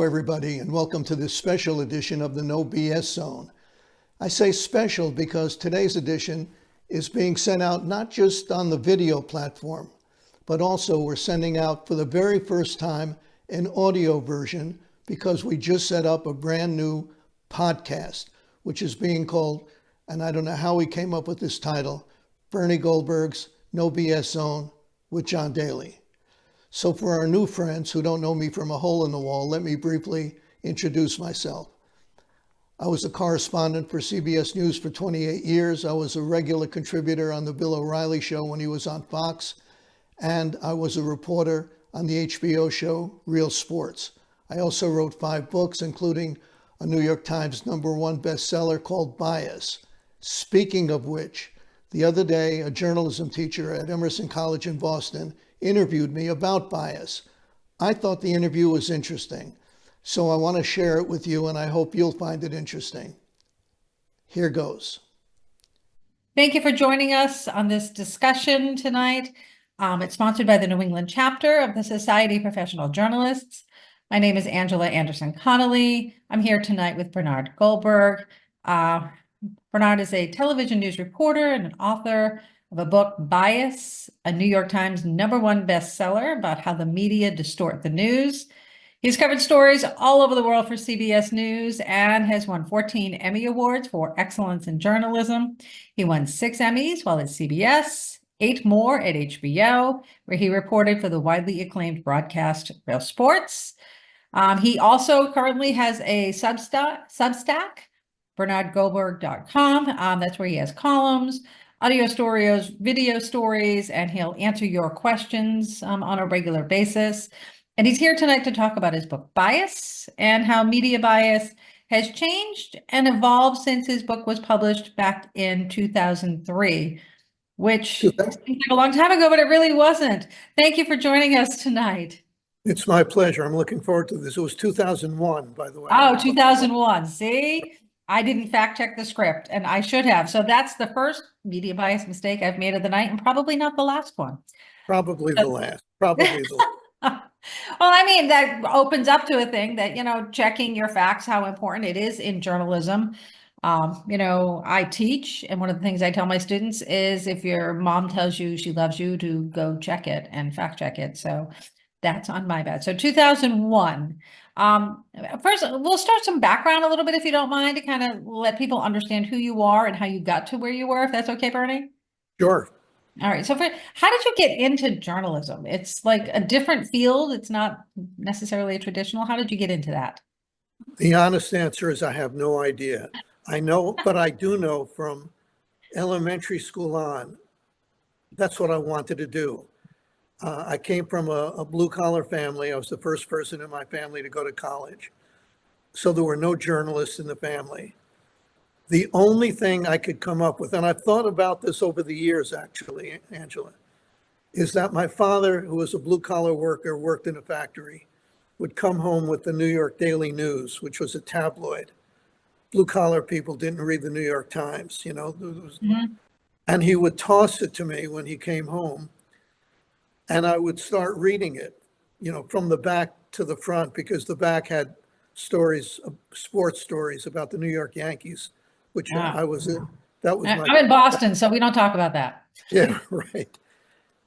everybody, and welcome to this special edition of the No BS Zone. I say special because today's edition is being sent out not just on the video platform, but also we're sending out for the very first time an audio version because we just set up a brand new podcast, which is being called, and I don't know how we came up with this title, Bernie Goldberg's No BS Zone with John Daly. So for our new friends who don't know me from a hole in the wall, let me briefly introduce myself. I was a correspondent for CBS News for 28 years. I was a regular contributor on the Bill O'Reilly Show when he was on Fox, and I was a reporter on the HBO show Real Sports. I also wrote 5 books, including a New York Times #1 bestseller called Bias. Speaking of which, the other day, a journalism teacher at Emerson College in Boston interviewed me about bias. I thought the interview was interesting, so I want to share it with you, and I hope you'll find it interesting. Here goes. Thank you for joining us on this discussion tonight. It's sponsored by the New England chapter of the Society of Professional Journalists. My name is Angela Anderson-Connolly. I'm here tonight with Bernard Goldberg. Bernard is a television news reporter and an author of a book, Bias, a New York Times #1 bestseller about how the media distort the news. He's covered stories all over the world for CBS News and has won 14 Emmy Awards for excellence in journalism. He won 6 Emmys while at CBS, 8 more at HBO, where he reported for the widely acclaimed broadcast Real Sports. He also currently has a Substack, bernardgoldberg.com. That's where he has columns, audio stories, video stories, and he'll answer your questions on a regular basis. And he's here tonight to talk about his book, Bias, and how media bias has changed and evolved since his book was published back in 2003, which seems like a long time ago, but it really wasn't. Thank you for joining us tonight. It's my pleasure. I'm looking forward to this. It was 2001, by the way. Oh, 2001. See? I didn't fact check the script, and I should have. So that's the first media bias mistake I've made of the night, and probably not the last one. Probably the last. Probably the last. Well, I mean, that opens up to a thing that, checking your facts, how important it is in journalism. I teach, and one of the things I tell my students is if your mom tells you she loves you, to go check it and fact check it. So that's on my bad. So 2001. First, we'll start some background a little bit, if you don't mind, to kind of let people understand who you are and how you got to where you were, if that's okay, Bernie? Sure. All right. So how did you get into journalism? It's like a different field. It's not necessarily a traditional. How did you get into that? The honest answer is I have no idea. I know, but I do know from elementary school on, that's what I wanted to do. I came from a blue-collar family. I was the first person in my family to go to college. So there were no journalists in the family. The only thing I could come up with, and I've thought about this over the years, actually, Angela, is that my father, who was a blue-collar worker, worked in a factory, would come home with the New York Daily News, which was a tabloid. Blue-collar people didn't read the New York Times, And he would toss it to me when he came home. And I would start reading it, from the back to the front, because the back had stories, sports stories about the New York Yankees, which I was in. That was I'm in Boston, so we don't talk about that. Yeah, right.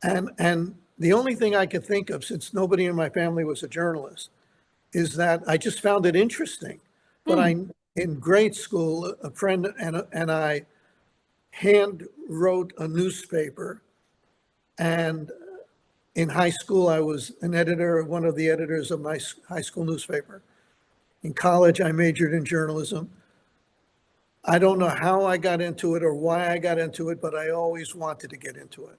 And the only thing I could think of, since nobody in my family was a journalist, is that I just found it interesting. But in grade school, a friend and I hand wrote a newspaper, and in high school, I was an editor, one of the editors of my high school newspaper. In college, I majored in journalism. I don't know how I got into it or why I got into it, but I always wanted to get into it.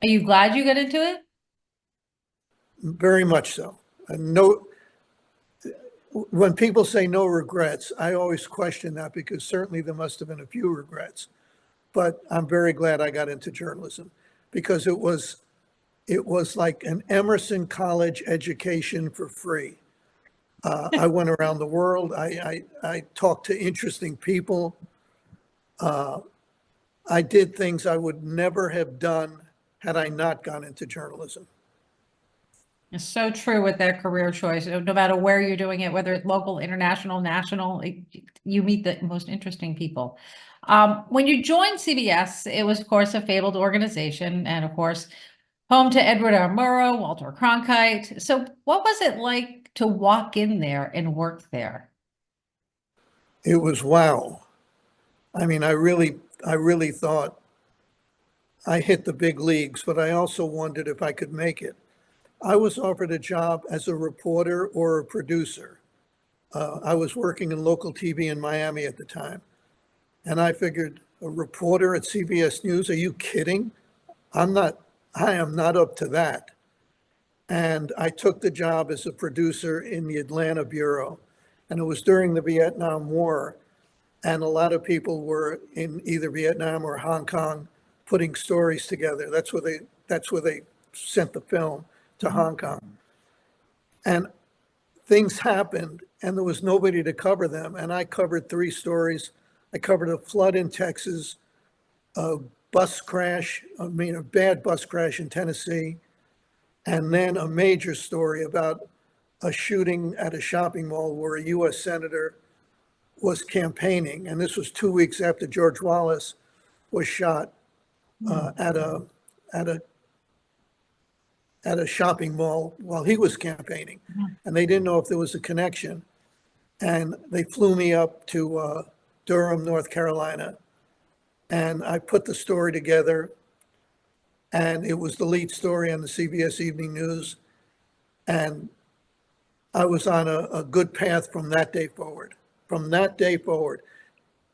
Are you glad you got into it? Very much so. When people say no regrets, I always question that, because certainly there must have been a few regrets. But I'm very glad I got into journalism, because it was like an Emerson College education for free. I went around the world. I talked to interesting people. I did things I would never have done had I not gone into journalism. It's so true with that career choice. No matter where you're doing it, whether it's local, international, national, you meet the most interesting people. When you joined CBS, it was, of course, a fabled organization, and of course, home to Edward R. Murrow, Walter Cronkite. So, what was it like to walk in there and work there? It was wow. I mean, I really thought I hit the big leagues, but I also wondered if I could make it. I was offered a job as a reporter or a producer. I was working in local TV in Miami at the time. And I figured, a reporter at CBS News, are you kidding? I am not up to that. And I took the job as a producer in the Atlanta bureau. And it was during the Vietnam War. And a lot of people were in either Vietnam or Hong Kong putting stories together. That's where they sent the film to Hong Kong. And things happened and there was nobody to cover them. And I covered three stories. I covered a flood in Texas, a bad bus crash in Tennessee, and then a major story about a shooting at a shopping mall where a US senator was campaigning. And this was 2 weeks after George Wallace was shot at a shopping mall while he was campaigning. And they didn't know if there was a connection. And they flew me up to Durham, North Carolina. And I put the story together. And it was the lead story on the CBS Evening News. And I was on a good path from that day forward. From that day forward,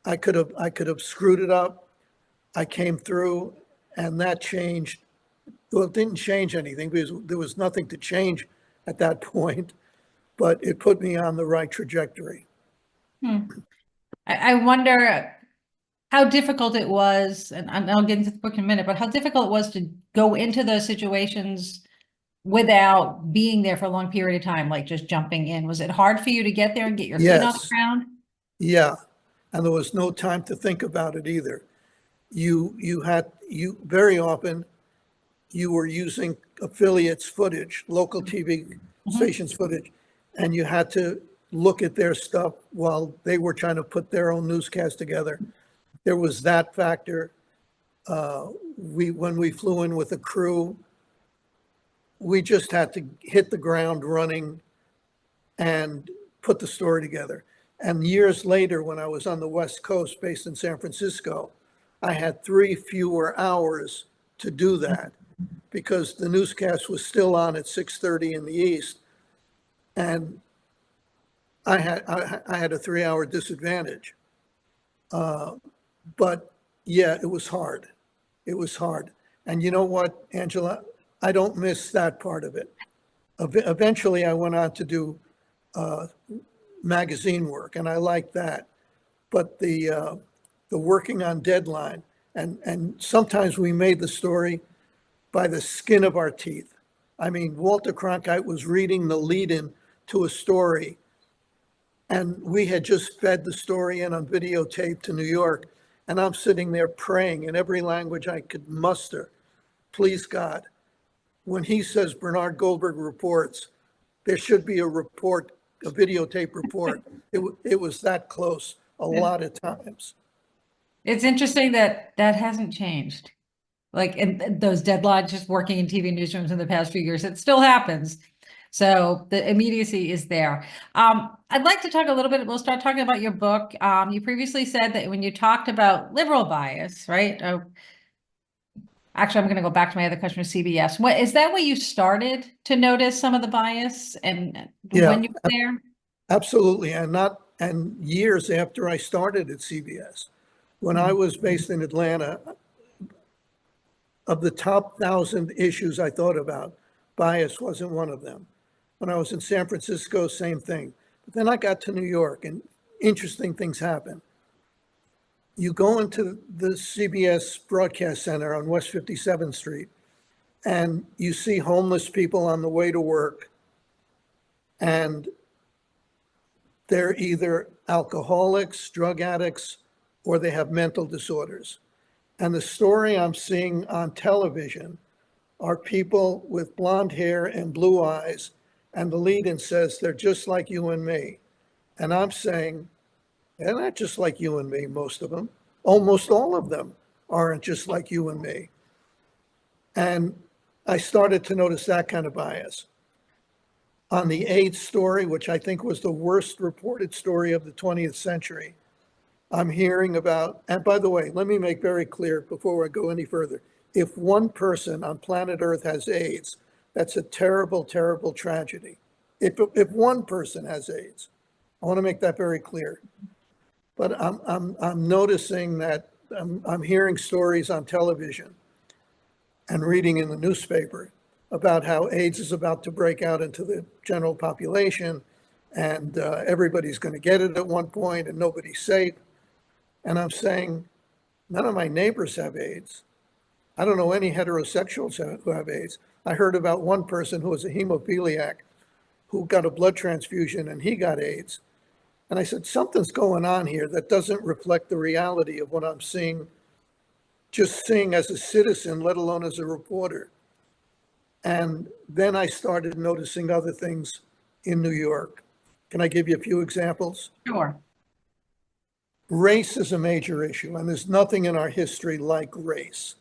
I could have screwed it up. I came through, and that changed. Well, it didn't change anything because there was nothing to change at that point, but it put me on the right trajectory. I wonder how difficult it was, and I'll get into the book in a minute, but how difficult it was to go into those situations without being there for a long period of time, like just jumping in. Was it hard for you to get there and get your feet off the Yes. ground? Yeah, and there was no time to think about it either. You very often you were using affiliates footage, local TV stations footage, and you had to look at their stuff while they were trying to put their own newscast together. There was that factor. When we flew in with a crew, we just had to hit the ground running and put the story together. And years later, when I was on the West Coast based in San Francisco, I had 3 fewer hours to do that because the newscast was still on at 6:30 in the East. And I had a 3-hour disadvantage. But yeah, it was hard. It was hard. And you know what, Angela? I don't miss that part of it. Eventually, I went on to do magazine work, and I liked that. But the working on deadline, and sometimes we made the story by the skin of our teeth. I mean, Walter Cronkite was reading the lead-in to a story, and we had just fed the story in on videotape to New York, and I'm sitting there praying in every language I could muster, please God, when he says Bernard Goldberg reports, there should be a report, a videotape report. It was that close a lot of times. It's interesting that that hasn't changed. Like in those deadlines, just working in TV newsrooms in the past few years, it still happens. So the immediacy is there. I'd like to talk a little bit, we'll start talking about your book. You previously said that when you talked about liberal bias, right? Actually, I'm going to go back to my other question with CBS. Is that where you started to notice some of the bias and when you were there? Absolutely. And years after I started at CBS, when I was based in Atlanta, of the top 1,000 issues I thought about, bias wasn't one of them. When I was in San Francisco, same thing. But then I got to New York and interesting things happened. You go into the CBS Broadcast Center on West 57th Street, and you see homeless people on the way to work, and they're either alcoholics, drug addicts, or they have mental disorders. And the story I'm seeing on television are people with blonde hair and blue eyes, and the lead-in says they're just like you and me. And I'm saying, they're not just like you and me, most of them. Almost all of them aren't just like you and me. And I started to notice that kind of bias. On the AIDS story, which I think was the worst reported story of the 20th century, I'm hearing about, and by the way, let me make very clear before I go any further. If one person on planet Earth has AIDS, that's a terrible, terrible tragedy. If one person has AIDS, I want to make that very clear. But I'm noticing that I'm hearing stories on television and reading in the newspaper about how AIDS is about to break out into the general population, and everybody's going to get it at one point and nobody's safe. And I'm saying, none of my neighbors have AIDS. I don't know any heterosexuals who have AIDS. I heard about one person who was a hemophiliac who got a blood transfusion and he got AIDS. And I said, something's going on here that doesn't reflect the reality of what I'm seeing, just seeing as a citizen, let alone as a reporter. And then I started noticing other things in New York. Can I give you a few examples? Sure. Race is a major issue, and there's nothing in our history like race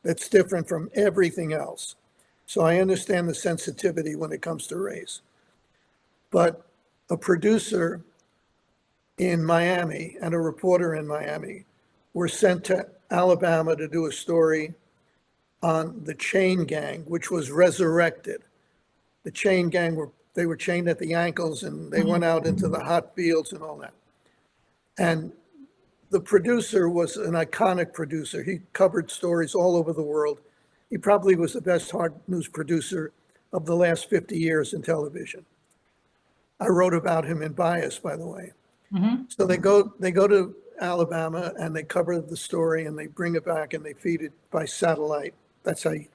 that's different from everything else. So I understand the sensitivity when it comes to race. But a producer in Miami and a reporter in Miami were sent to Alabama to do a story on the chain gang, which was resurrected. The chain gang they were chained at the ankles and they went out into the hot fields and all that. And the producer was an iconic producer. He covered stories all over the world. He probably was the best hard news producer of the last 50 years in television. I wrote about him in Bias, by the way. So they go to Alabama and they cover the story and they bring it back and they feed it by satellite. That's how you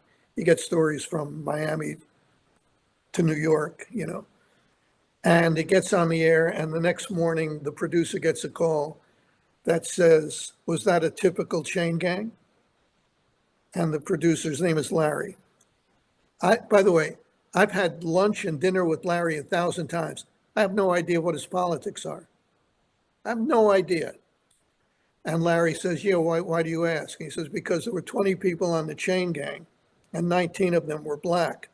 get stories from Miami to New York, you know. And it gets on the air, and the next morning the producer gets a call that says, was that a typical chain gang? And the producer's name is Larry. By the way, I've had lunch and dinner with Larry 1,000 times. I have no idea what his politics are. I have no idea. And Larry says, yeah, why do you ask? He says, because there were 20 people on the chain gang and 19 of them were black.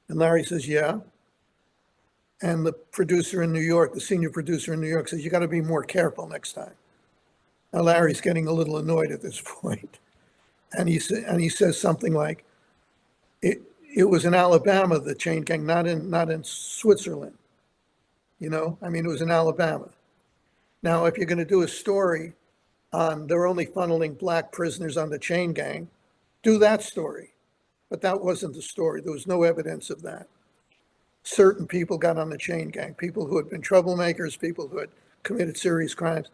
And Larry says, yeah. And the producer in New York, the senior producer in New York says, you got to be more careful next time. Now Larry's getting a little annoyed at this point. And he says something like, it was in Alabama, the chain gang, not in Switzerland. You know, I mean, it was in Alabama. Now, if you're going to do a story on they're only funneling black prisoners on the chain gang, do that story. But that wasn't the story. There was no evidence of that. Certain people got on the chain gang, people who had been troublemakers, people who had committed serious crimes.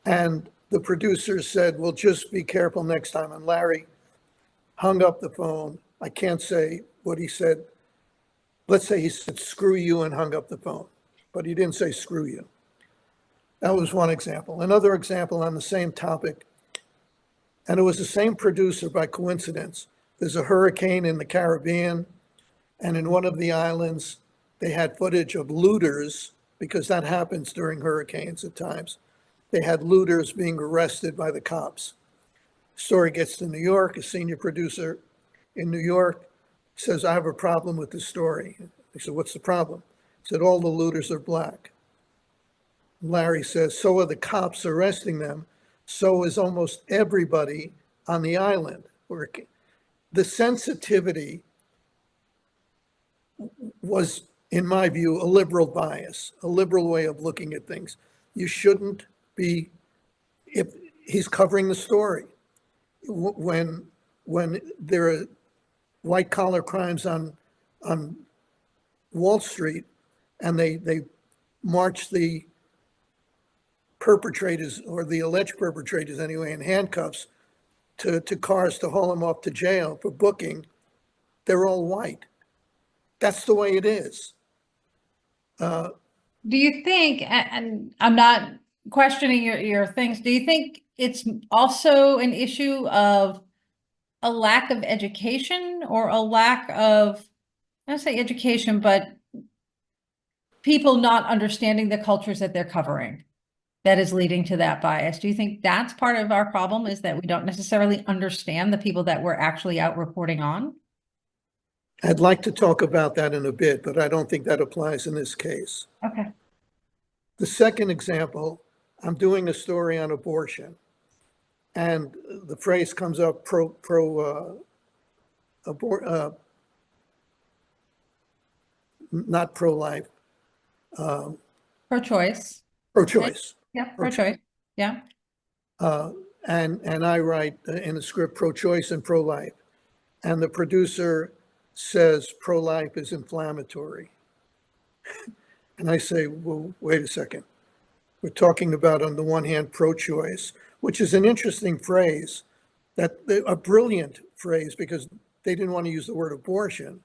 And the producer said, well, just be careful next time. And Larry hung up the phone. I can't say what he said. Let's say he said, screw you, and hung up the phone. But he didn't say screw you. That was one example. Another example on the same topic, and it was the same producer by coincidence. There's a hurricane in the Caribbean, and in one of the islands, they had footage of looters, because that happens during hurricanes at times. They had looters being arrested by the cops. Story gets to New York. A senior producer in New York says, I have a problem with this story. He said, what's the problem? He said, all the looters are black. Larry says, so are the cops arresting them. So is almost everybody on the island. The sensitivity was, in my view, a liberal bias, a liberal way of looking at things. You shouldn't be, if he's covering the story, when there are white collar crimes on Wall Street and they march the perpetrators, or the alleged perpetrators anyway, in handcuffs to cars to haul them off to jail for booking, they're all white. That's the way it is. Do you think, and I'm not questioning your things, do you think it's also an issue of a lack of education or a lack of, I don't say education, but people not understanding the cultures that they're covering that is leading to that bias? Do you think that's part of our problem, is that we don't necessarily understand the people that we're actually out reporting on? I'd like to talk about that in a bit, but I don't think that applies in this case. Okay. The second example, I'm doing a story on abortion, and the phrase comes up not pro-life, Pro-choice. pro-choice. Yeah, pro-choice. Yeah. And I write in the script pro-choice and pro-life. And the producer says pro-life is inflammatory. And I say, well, wait a second. We're talking about, on the one hand, pro-choice, which is an interesting phrase, a brilliant phrase, because they didn't want to use the word abortion.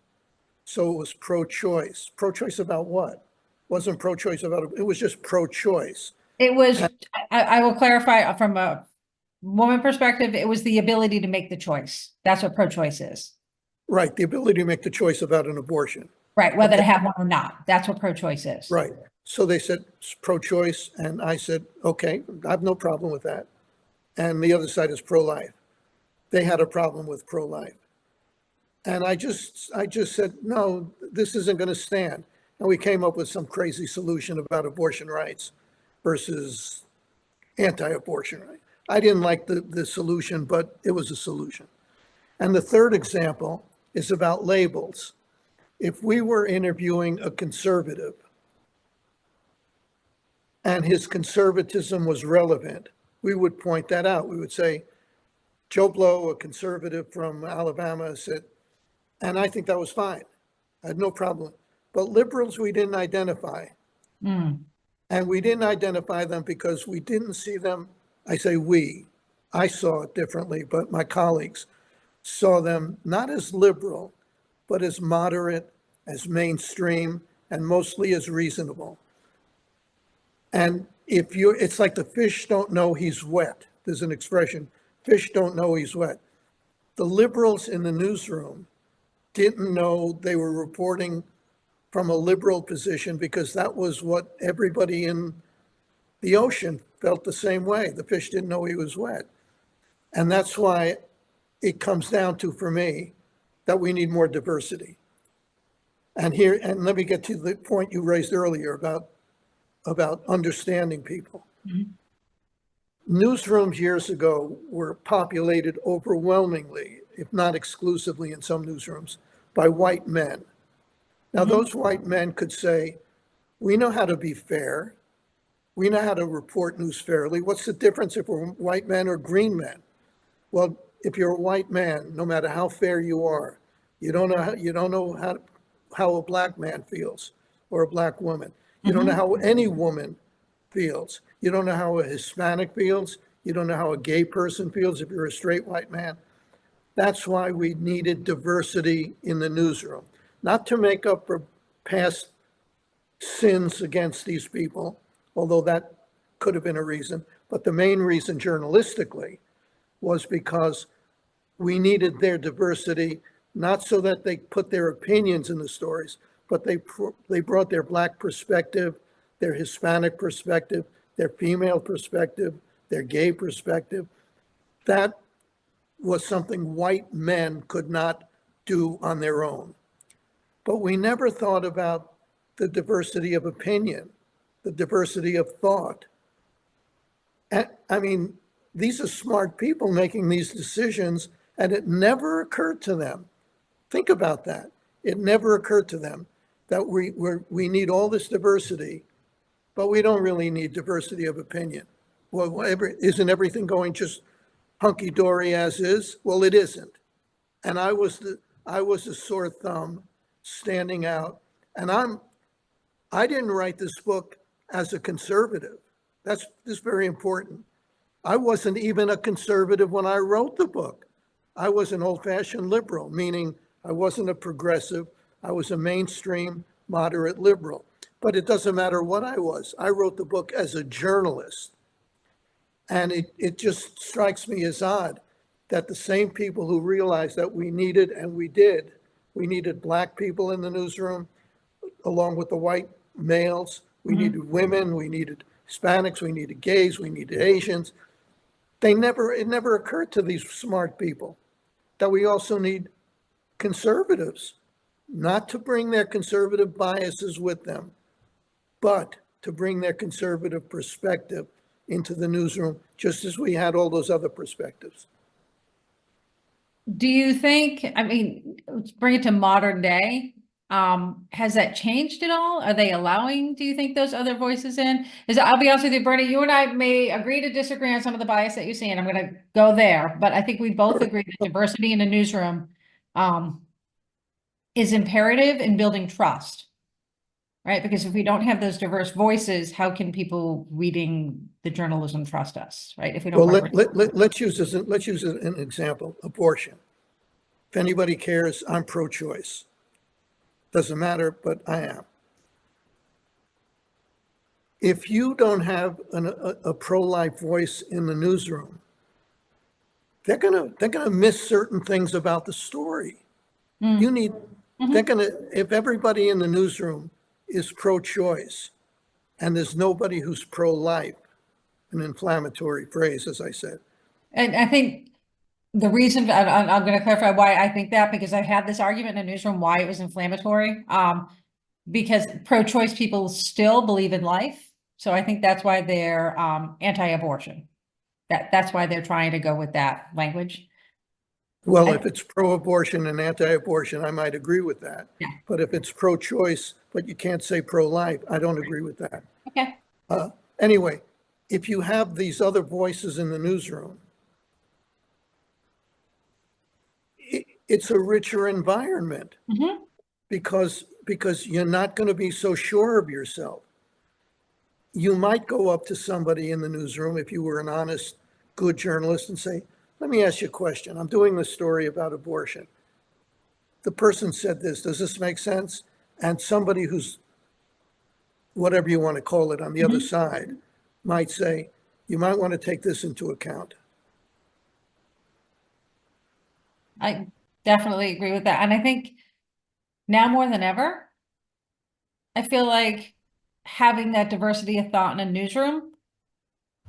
So it was pro-choice. Pro-choice about what? Wasn't pro-choice about, it was just pro-choice. It was, I will clarify from a woman perspective, it was the ability to make the choice. That's what pro-choice is. Right, the ability to make the choice about an abortion. Right, whether to have one or not. That's what pro-choice is. Right. So they said it's pro-choice, and I said, okay, I have no problem with that. And the other side is pro-life. They had a problem with pro-life. And I just said, no, this isn't going to stand. And we came up with some crazy solution about abortion rights versus anti-abortion rights. I didn't like the solution, but it was a solution. And the third example is about labels. If we were interviewing a conservative and his conservatism was relevant, we would point that out. We would say, Joe Blow, a conservative from Alabama, said, and I think that was fine. I had no problem. But liberals, we didn't identify. And we didn't identify them because we didn't see them. I say we, I saw it differently, but my colleagues saw them not as liberal, but as moderate, as mainstream, and mostly as reasonable. And it's like the fish don't know he's wet. There's an expression, fish don't know he's wet. The liberals in the newsroom didn't know they were reporting from a liberal position because that was what everybody in the ocean felt the same way. The fish didn't know he was wet. And that's why it comes down to, for me, that we need more diversity. And let me get to the point you raised earlier about understanding people. Newsrooms years ago were populated overwhelmingly, if not exclusively in some newsrooms, by white men. Now, those white men could say, we know how to be fair. We know how to report news fairly. What's the difference if we're white men or green men? Well, if you're a white man, no matter how fair you are, you don't know how a black man feels or a black woman. You don't know how any woman feels. You don't know how a Hispanic feels. You don't know how a gay person feels if you're a straight white man. That's why we needed diversity in the newsroom, not to make up for past sins against these people, although that could have been a reason. But the main reason journalistically was because we needed their diversity, not so that they put their opinions in the stories, but they brought their black perspective, their Hispanic perspective, their female perspective, their gay perspective. That was something white men could not do on their own. But we never thought about the diversity of opinion, the diversity of thought. And, I mean, these are smart people making these decisions, and it never occurred to them. Think about that. It never occurred to them that we need all this diversity, but we don't really need diversity of opinion. Well, isn't everything going just hunky-dory as is? Well, it isn't. And I was a sore thumb standing out. And I didn't write this book as a conservative. That's very important. I wasn't even a conservative when I wrote the book. I was an old-fashioned liberal, meaning I wasn't a progressive. I was a mainstream, moderate liberal. But it doesn't matter what I was. I wrote the book as a journalist. And it just strikes me as odd that the same people who realized that we needed, and we did, we needed black people in the newsroom along with the white males. We needed women, we needed Hispanics, we needed gays, we needed Asians. It never occurred to these smart people that we also need conservatives, not to bring their conservative biases with them, but to bring their conservative perspective into the newsroom, just as we had all those other perspectives. Do you think, I mean, let's bring it to modern day. Has that changed at all? Are they allowing, do you think, those other voices in? I'll be honest with you, Bernie, you and I may agree to disagree on some of the bias that you see, and I'm going to go there, but I think we both agree that diversity in a newsroom is imperative in building trust, right? Because if we don't have those diverse voices, how can people reading the journalism trust us, right? If we don't. Well, let's use an example, abortion. If anybody cares, I'm pro-choice. Doesn't matter, but I am. If you don't have a pro-life voice in the newsroom, they're gonna miss certain things about the story. You need, if everybody in the newsroom is pro-choice and there's nobody who's pro-life, an inflammatory phrase, as I said. And I think the reason, I'm going to clarify why I think that, because I've had this argument in a newsroom why it was inflammatory. Because pro-choice people still believe in life. So I think that's why they're anti-abortion. That's why they're trying to go with that language. Well, if it's pro-abortion and anti-abortion, I might agree with that. Yeah. But if it's pro-choice, but you can't say pro-life, I don't agree with that. Okay. Anyway, if you have these other voices in the newsroom, it's a richer environment because you're not going to be so sure of yourself. You might go up to somebody in the newsroom if you were an honest, good journalist and say, let me ask you a question. I'm doing this story about abortion. The person said this. Does this make sense? And somebody who's, whatever you want to call it, on the other side might say, you might want to take this into account. I definitely agree with that. And I think now more than ever, I feel like having that diversity of thought in a newsroom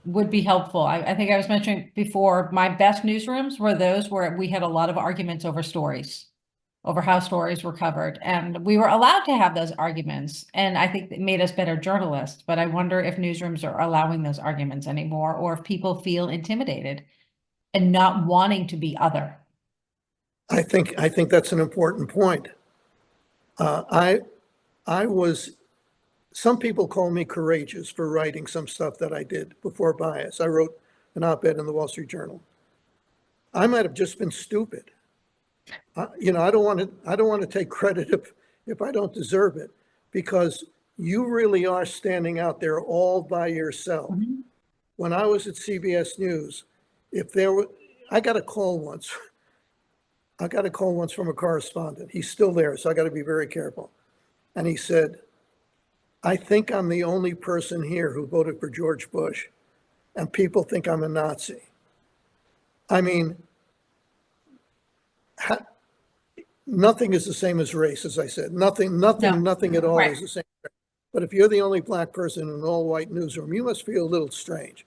would be helpful. I think I was mentioning before, my best newsrooms were those where we had a lot of arguments over stories, over how stories were covered. And we were allowed to have those arguments. And I think it made us better journalists. But I wonder if newsrooms are allowing those arguments anymore, or if people feel intimidated and not wanting to be other. I think that's an important point. Some people call me courageous for writing some stuff that I did before bias. I wrote an op-ed in the Wall Street Journal. I might have just been stupid. I don't want to take credit if I don't deserve it, because you really are standing out there all by yourself. When I was at CBS News, I got a call once. I got a call once from a correspondent. He's still there, so I got to be very careful. And he said, I think I'm the only person here who voted for George Bush, and people think I'm a Nazi. I mean, nothing is the same as race, as I said. Nothing at all is the same. But if you're the only black person in an all-white newsroom, you must feel a little strange.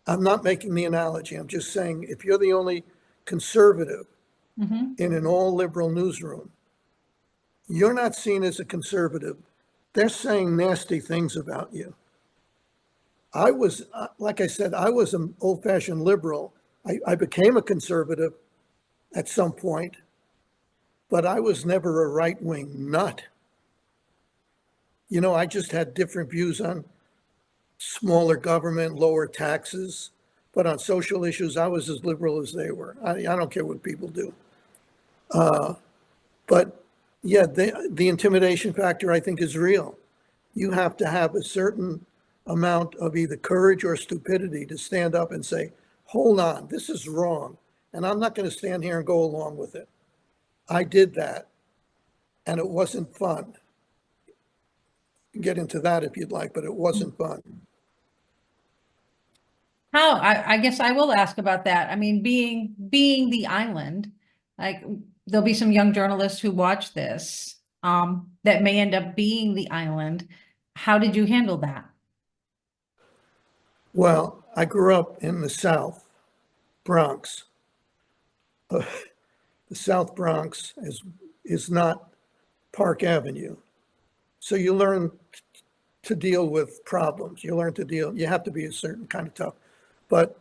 I'm not making the analogy. I'm just saying, if you're the only conservative in an all-liberal newsroom, you're not seen as a conservative. They're saying nasty things about you. I was, like I said, I was an old-fashioned liberal. I became a conservative at some point, but I was never a right-wing nut. I just had different views on smaller government, lower taxes, but on social issues, I was as liberal as they were. I don't care what people do. But yeah, the intimidation factor, I think, is real. You have to have a certain amount of either courage or stupidity to stand up and say, hold on, this is wrong. And I'm not going to stand here and go along with it. I did that, and it wasn't fun. Get into that if you'd like, but it wasn't fun. I guess I will ask about that. I mean, being the island, like there'll be some young journalists who watch this, that may end up being the island. How did you handle that? Well, I grew up in the South Bronx. The South Bronx is not Park Avenue. So you learn to deal with problems. You learn to deal, you have to be a certain kind of tough. But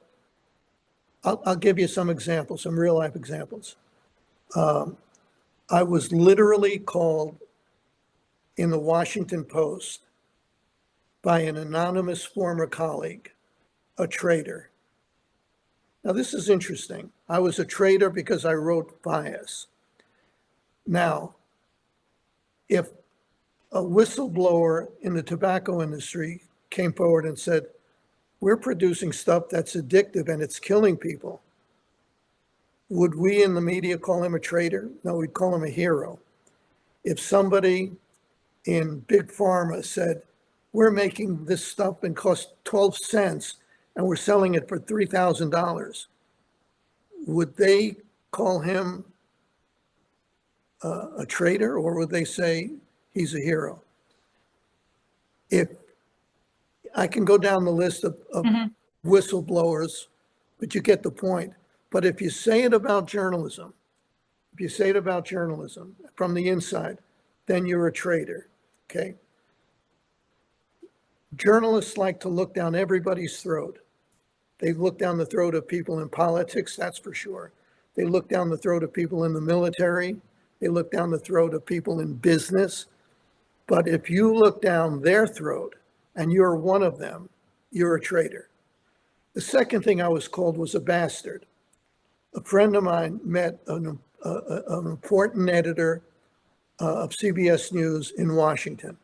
I'll give you some examples, some real life examples. I was literally called in the Washington Post by an anonymous former colleague a traitor. Now, this is interesting. I was a traitor because I wrote bias. Now, if a whistleblower in the tobacco industry came forward and said, we're producing stuff that's addictive and it's killing people, would we in the media call him a traitor? No, we'd call him a hero. If somebody in Big Pharma said, we're making this stuff and cost 12 cents and we're selling it for $3,000, would they call him a traitor, or would they say he's a hero? If I can go down the list of whistleblowers, but you get the point. But if you say it about journalism, from the inside, then you're a traitor, okay? Journalists like to look down everybody's throat. They look down the throat of people in politics, that's for sure. They look down the throat of people in the military. They look down the throat of people in business. But if you look down their throat and you're one of them, you're a traitor. The second thing I was called was a bastard. A friend of mine met an important editor of CBS News in Washington.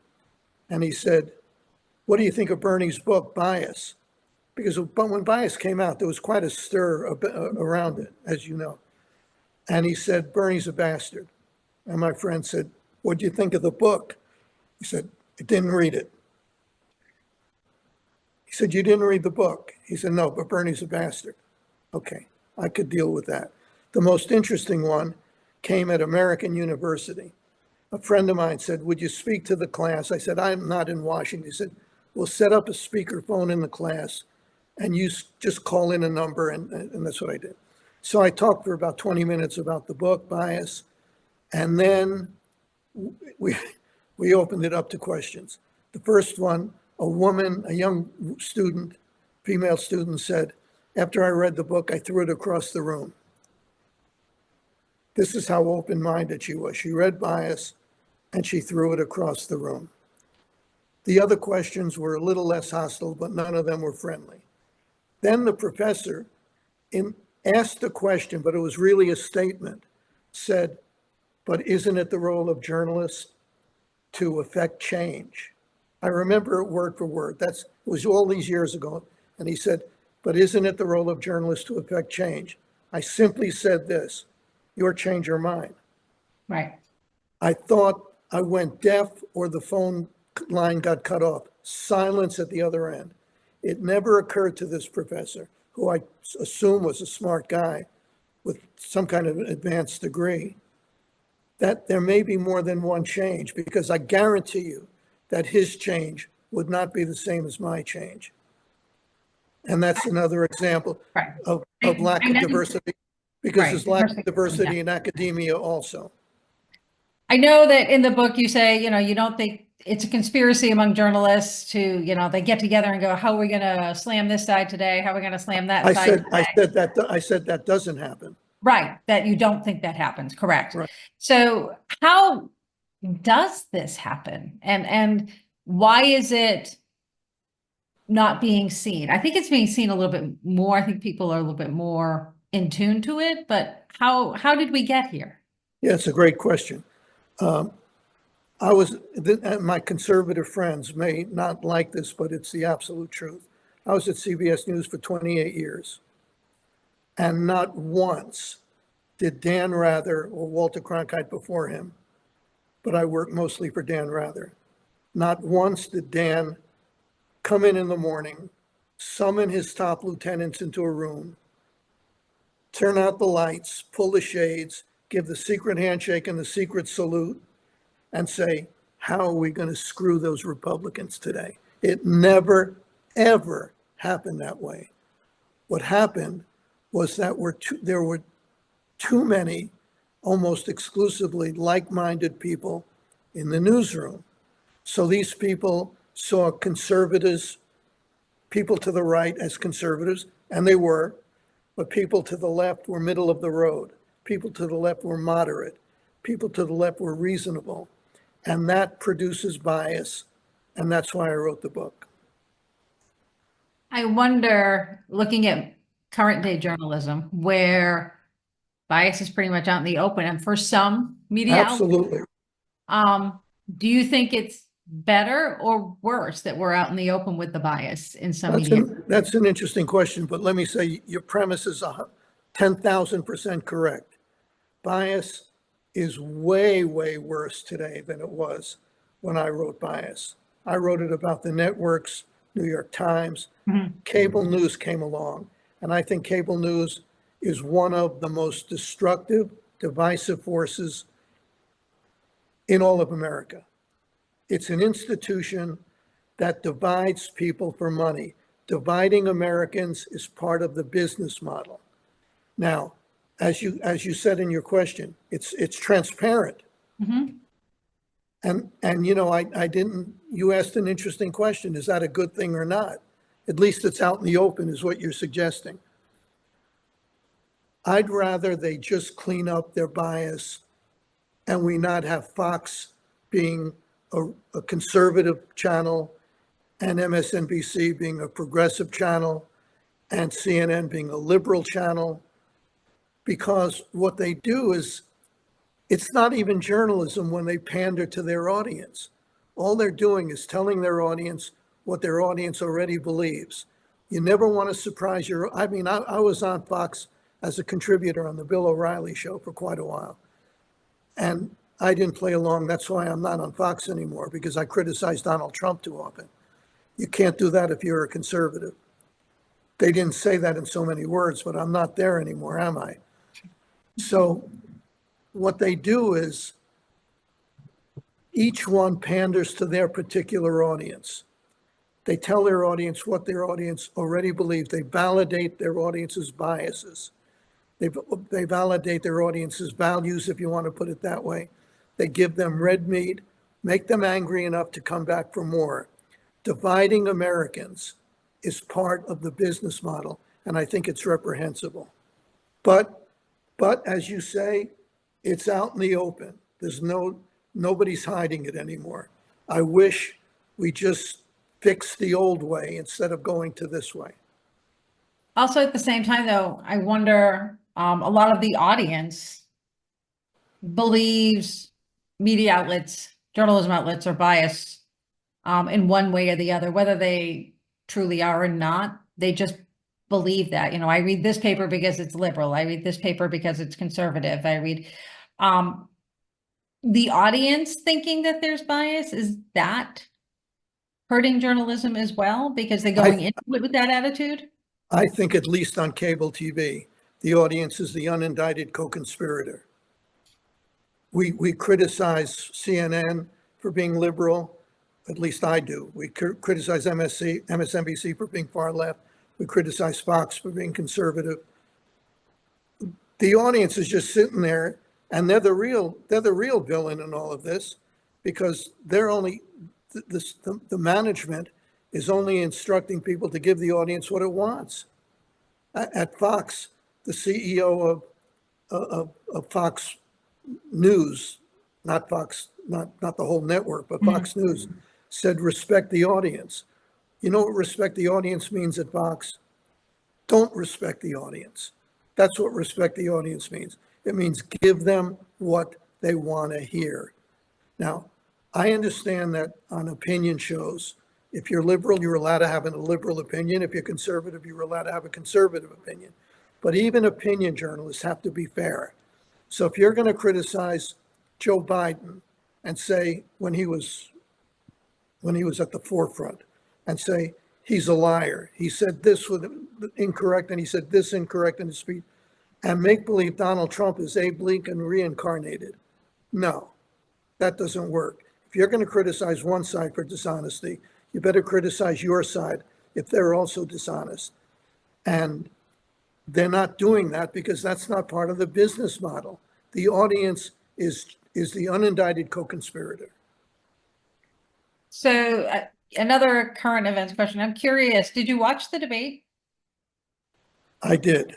And he said, what do you think of Bernie's book, Bias? Because when Bias came out, there was quite a stir around it, as you know. And he said, Bernie's a bastard. And my friend said, what do you think of the book? He said, I didn't read it. He said, you didn't read the book? He said, no, but Bernie's a bastard. Okay, I could deal with that. The most interesting one came at American University. A friend of mine said, would you speak to the class? I said, I'm not in Washington. He said, we'll set up a speakerphone in the class and you just call in a number, and that's what I did. So I talked for about 20 minutes about the book, Bias, and then we opened it up to questions. The first one, a woman, a young student, female student said, after I read the book, I threw it across the room. This is how open-minded she was. She read Bias and she threw it across the room. The other questions were a little less hostile, but none of them were friendly. Then the professor asked a question, but it was really a statement, said, but isn't it the role of journalists to affect change? I remember it word for word. It was all these years ago. And he said, but isn't it the role of journalists to affect change? I simply said this, your change or mine. Right. I thought I went deaf or the phone line got cut off. Silence at the other end. It never occurred to this professor, who I assume was a smart guy with some kind of advanced degree, that there may be more than one change, because I guarantee you that his change would not be the same as my change. And that's another example of lack of diversity, because there's lack of diversity in academia also. I know that in the book you say, you don't think it's a conspiracy among journalists to, they get together and go, how are we going to slam this side today? How are we going to slam that side today? I said that doesn't happen. Right, that you don't think that happens, correct. Right. So how does this happen? And why is it not being seen? I think it's being seen a little bit more. I think people are a little bit more in tune to it, but how did we get here? Yeah, it's a great question. My conservative friends may not like this, but it's the absolute truth. I was at CBS News for 28 years. And not once did Dan Rather or Walter Cronkite before him, but I worked mostly for Dan Rather. Not once did Dan come in the morning summon his top lieutenants into a room, turn out the lights, pull the shades, give the secret handshake and the secret salute, and say, how are we going to screw those Republicans today? It never, ever happened that way. What happened was that there were too many, almost exclusively like-minded people in the newsroom. So these people saw conservatives, people to the right as conservatives, and they were, but people to the left were middle of the road. People to the left were moderate. People to the left were reasonable. And that produces bias. And that's why I wrote the book. I wonder, looking at current day journalism, where bias is pretty much out in the open, and for some media outlets, Absolutely. do you think it's better or worse that we're out in the open with the bias in some media? That's an interesting question, but let me say your premise is 10,000% correct. Bias is way, way worse today than it was when I wrote Bias. I wrote it about the networks, New York Times. Cable news came along, and I think cable news is one of the most destructive, divisive forces in all of America. It's an institution that divides people for money. Dividing Americans is part of the business model. Now, as you said in your question, it's transparent. And you know, you asked an interesting question. Is that a good thing or not? At least it's out in the open is what you're suggesting. I'd rather they just clean up their bias and we not have Fox being a conservative channel and MSNBC being a progressive channel and CNN being a liberal channel, because what they do is, it's not even journalism when they pander to their audience. All they're doing is telling their audience what their audience already believes. You never want to surprise I was on Fox as a contributor on the Bill O'Reilly show for quite a while. And I didn't play along. That's why I'm not on Fox anymore, because I criticize Donald Trump too often. You can't do that if you're a conservative. They didn't say that in so many words, but I'm not there anymore, am I? So what they do is each one panders to their particular audience. They tell their audience what their audience already believes. They validate their audience's biases. They validate their audience's values, if you want to put it that way. They give them red meat, make them angry enough to come back for more. Dividing Americans is part of the business model, and I think it's reprehensible. But as you say, it's out in the open. Nobody's hiding it anymore. I wish we just fixed the old way instead of going to this way. Also, at the same time, though, I wonder, a lot of the audience believes media outlets, journalism outlets are biased in one way or the other, whether they truly are or not. They just believe that. You know, I read this paper because it's liberal. I read this paper because it's conservative. I read the audience thinking that there's bias. Is that hurting journalism as well, because they're going into it with that attitude? I think at least on cable TV, the audience is the unindicted co-conspirator. We criticize CNN for being liberal, at least I do. We criticize MSNBC for being far left. We criticize Fox for being conservative. The audience is just sitting there, and they're the real villain in all of this, because they're only the management is only instructing people to give the audience what it wants. At Fox, the CEO of Fox News, not Fox, not the whole network, but Fox News, said respect the audience. You know what respect the audience means at Fox? Don't respect the audience. That's what respect the audience means. It means give them what they want to hear. Now, I understand that on opinion shows, if you're liberal, you're allowed to have a liberal opinion. If you're conservative, you're allowed to have a conservative opinion. But even opinion journalists have to be fair. So if you're going to criticize Joe Biden and say when he was at the forefront and say he's a liar. He said this was incorrect, and he said this incorrect in his speech. And make believe Donald Trump is Abe Lincoln reincarnated. No, that doesn't work. If you're going to criticize one side for dishonesty, you better criticize your side if they're also dishonest. And they're not doing that because that's not part of the business model. The audience is the unindicted co-conspirator. So another current events question. I'm curious, did you watch the debate? I did.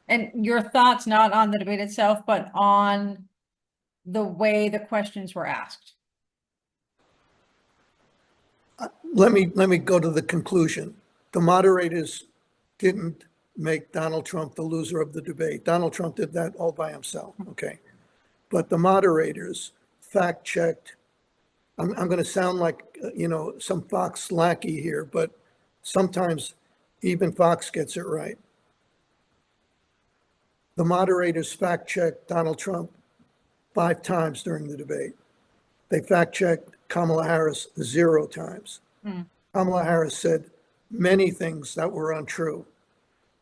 And your thoughts not on the debate itself, but on the way the questions were asked? Let me go to the conclusion. The moderators didn't make Donald Trump the loser of the debate. Donald Trump did that all by himself, okay? But the moderators fact-checked. I'm going to sound like, some Fox lackey here, but sometimes even Fox gets it right. The moderators fact-checked Donald Trump 5 times during the debate. They fact-checked Kamala Harris 0 times. Kamala Harris said many things that were untrue.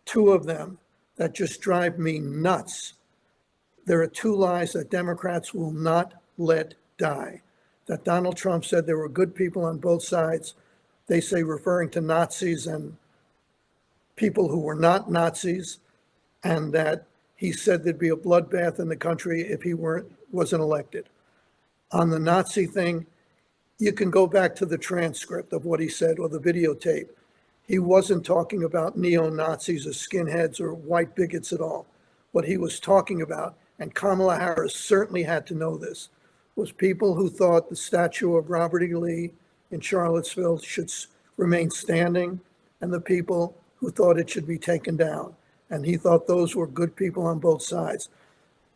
2 of them that just drive me nuts. There are 2 lies that Democrats will not let die. That Donald Trump said there were good people on both sides. They say referring to Nazis and people who were not Nazis, and that he said there'd be a bloodbath in the country if he wasn't elected. On the Nazi thing, you can go back to the transcript of what he said or the videotape. He wasn't talking about neo-Nazis or skinheads or white bigots at all. What he was talking about, and Kamala Harris certainly had to know this, was people who thought the statue of Robert E. Lee in Charlottesville should remain standing, and the people who thought it should be taken down. And he thought those were good people on both sides.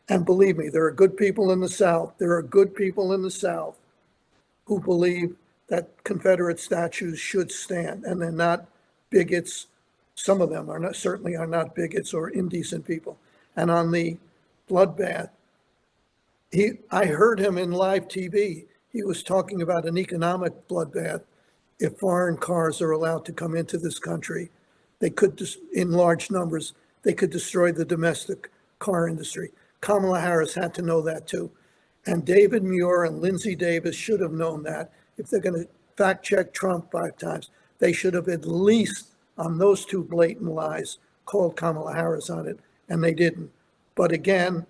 And believe me, there are good people in the South. There are good people in the South who believe that Confederate statues should stand, and they're not bigots. Some of them certainly are not bigots or indecent people. And on the bloodbath, I heard him in live TV. He was talking about an economic bloodbath. If foreign cars are allowed to come into this country, they could, in large numbers, they could destroy the domestic car industry. Kamala Harris had to know that too. And David Muir and Lindsey Davis should have known that. If they're going to fact check Trump 5 times, they should have at least on those 2 blatant lies called Kamala Harris on it, and they didn't. But again,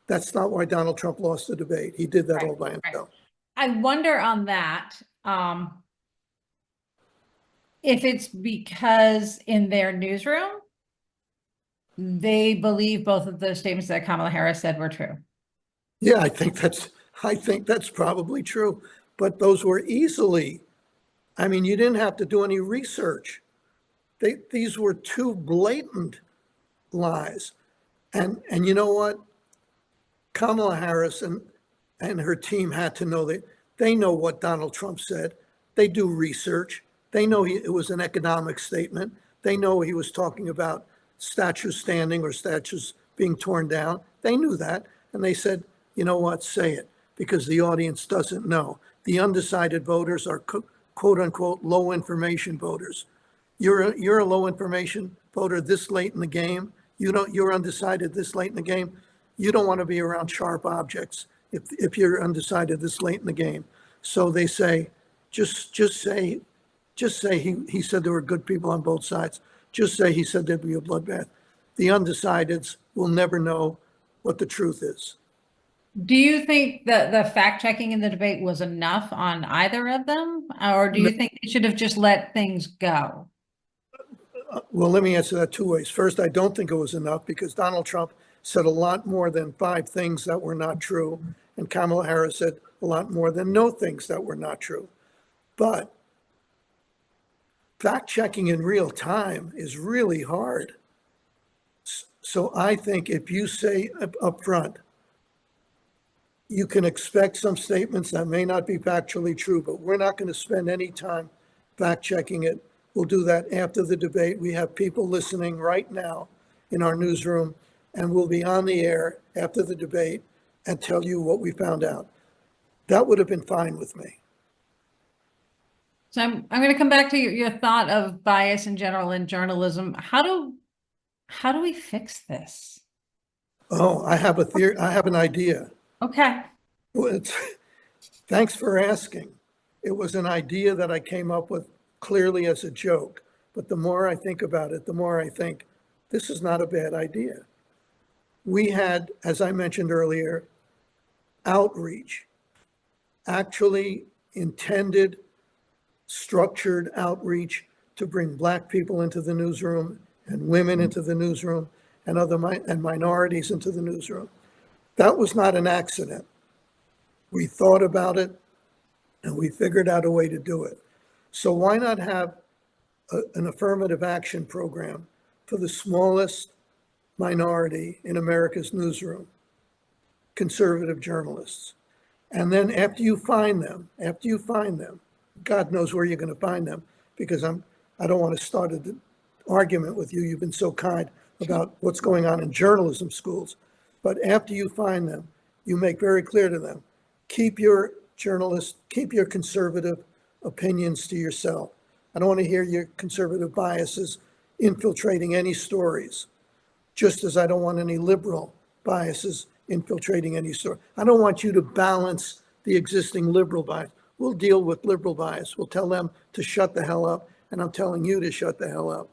that's not why Donald Trump lost the debate. He did that all by himself. I wonder on that, if it's because in their newsroom, they believe both of those statements that Kamala Harris said were true. Yeah, I think that's probably true. But those were easily, I mean, you didn't have to do any research. These were 2 blatant lies. And you know what? Kamala Harris and her team had to know that they know what Donald Trump said. They do research. They know it was an economic statement. They know he was talking about statues standing or statues being torn down. They knew that. And they said, you know what, say it, because the audience doesn't know. The undecided voters are quote unquote low information voters. You're a low information voter this late in the game. You're undecided this late in the game. You don't want to be around sharp objects if you're undecided this late in the game. So they say, just say he said there were good people on both sides. Just say he said there'd be a bloodbath. The undecideds will never know what the truth is. Do you think that the fact checking in the debate was enough on either of them? Or do you think they should have just let things go? Well, let me answer that 2 ways. First, I don't think it was enough because Donald Trump said a lot more than 5 things that were not true. And Kamala Harris said a lot more than no things that were not true. But fact checking in real time is really hard. So I think if you say up front, you can expect some statements that may not be factually true, but we're not going to spend any time fact checking it. We'll do that after the debate. We have people listening right now in our newsroom, and we'll be on the air after the debate and tell you what we found out. That would have been fine with me. So I'm going to come back to your thought of bias in general in journalism. How do we fix this? Oh, I have a theory. I have an idea. Okay. Well, thanks for asking. It was an idea that I came up with clearly as a joke. But the more I think about it, the more I think this is not a bad idea. We had, as I mentioned earlier, outreach, actually intended, structured outreach to bring Black people into the newsroom and women into the newsroom and and minorities into the newsroom. That was not an accident. We thought about it and we figured out a way to do it. So why not have an affirmative action program for the smallest minority in America's newsroom, conservative journalists? And then after you find them, God knows where you're going to find them, because I don't want to start an argument with you. You've been so kind about what's going on in journalism schools. But after you find them, you make very clear to them, keep your conservative opinions to yourself. I don't want to hear your conservative biases infiltrating any stories, just as I don't want any liberal biases infiltrating any story. I don't want you to balance the existing liberal bias. We'll deal with liberal bias. We'll tell them to shut the hell up, and I'm telling you to shut the hell up.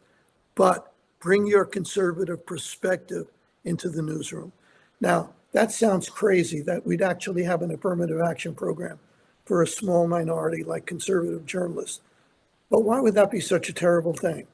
But bring your conservative perspective into the newsroom. Now, that sounds crazy that we'd actually have an affirmative action program for a small minority like conservative journalists. But why would that be such a terrible thing?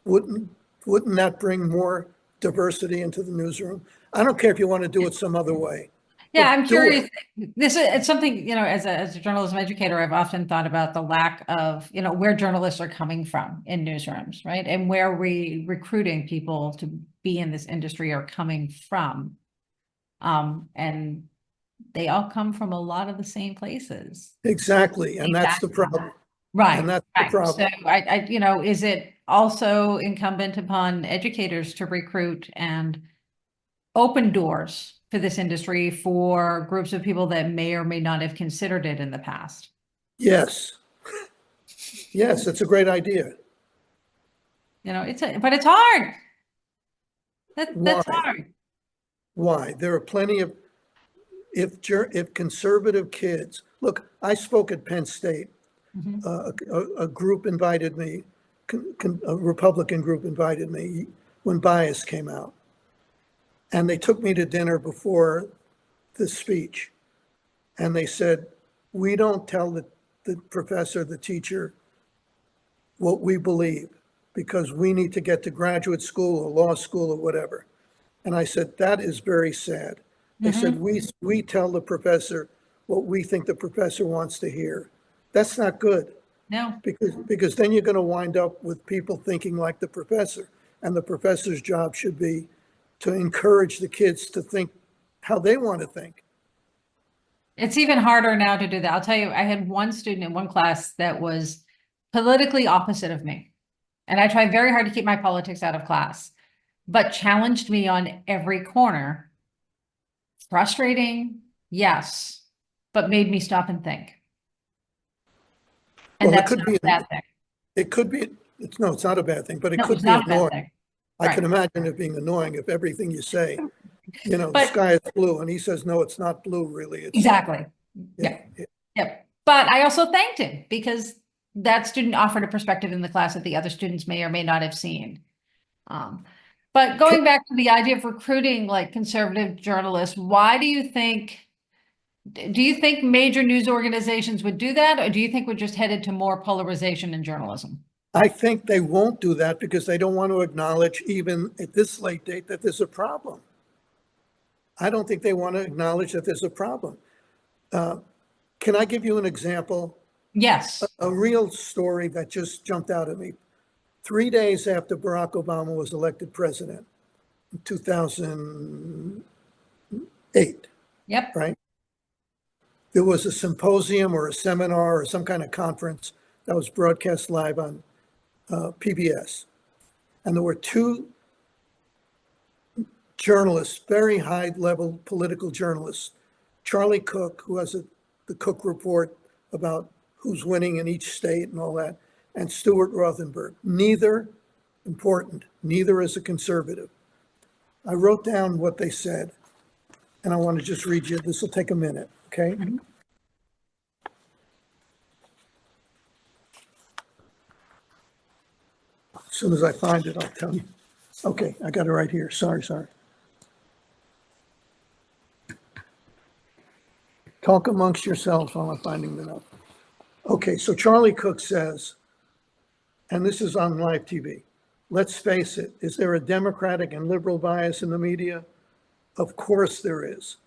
Wouldn't that bring more diversity into the newsroom? I don't care if you want to do it some other way. Yeah, I'm Do curious. it. It's something, as a journalism educator, I've often thought about the lack of, where journalists are coming from in newsrooms, right? And where we recruiting people to be in this industry are coming from. And they all come from a lot of the same places. Exactly, and that's the problem. Right. And that's the Right. problem. So is it also incumbent upon educators to recruit and open doors for this industry for groups of people that may or may not have considered it in the past? Yes. Yes, it's a great idea. But it's hard. That's Why? hard. Why? There are plenty of, if conservative kids, look, I spoke at Penn State. A group invited me, a Republican group invited me when bias came out. And they took me to dinner before the speech. And they said, we don't tell the professor, the teacher, what we believe, because we need to get to graduate school or law school or whatever. And I said, that is very sad. They said, we tell the professor what we think the professor wants to hear. That's not good. No. Because then you're going to wind up with people thinking like the professor. And the professor's job should be to encourage the kids to think how they want to think. It's even harder now to do that. I'll tell you, I had one student in one class that was politically opposite of me. And I tried very hard to keep my politics out of class, but challenged me on every corner. Frustrating, yes, but made me stop and think. And Well, that's not a bad thing. It could be, it's not a bad thing, but it No, could it's be not a bad annoying. thing. I can Right. imagine it being annoying if everything you say, the But- sky is blue, and he says, no, it's not blue, really. It's, Exactly. yeah. Yep. But I also thanked him because that student offered a perspective in the class that the other students may or may not have seen. But going back to the idea of recruiting like conservative journalists, why do you think major news organizations would do that? Or do you think we're just headed to more polarization in journalism? I think they won't do that because they don't want to acknowledge, even at this late date, that there's a problem. I don't think they want to acknowledge that there's a problem. Can I give you an example? Yes. A real story that just jumped out at me. 3 days after Barack Obama was elected president in 2008, Yep. right? There was a symposium or a seminar or some kind of conference that was broadcast live on PBS. And there were two journalists, very high level political journalists, Charlie Cook, who has the Cook Report about who's winning in each state and all that, and Stuart Rothenberg. Neither, important, neither is a conservative. I wrote down what they said, and I want to just read you. This will take a minute, okay? As soon as I find it, I'll tell you. Okay, I got it right here. Sorry. Talk amongst yourselves while I'm finding the note. Okay, so Charlie Cook says, and this is on live TV, let's face it, is there a Democratic and liberal bias in the media? Of course there is,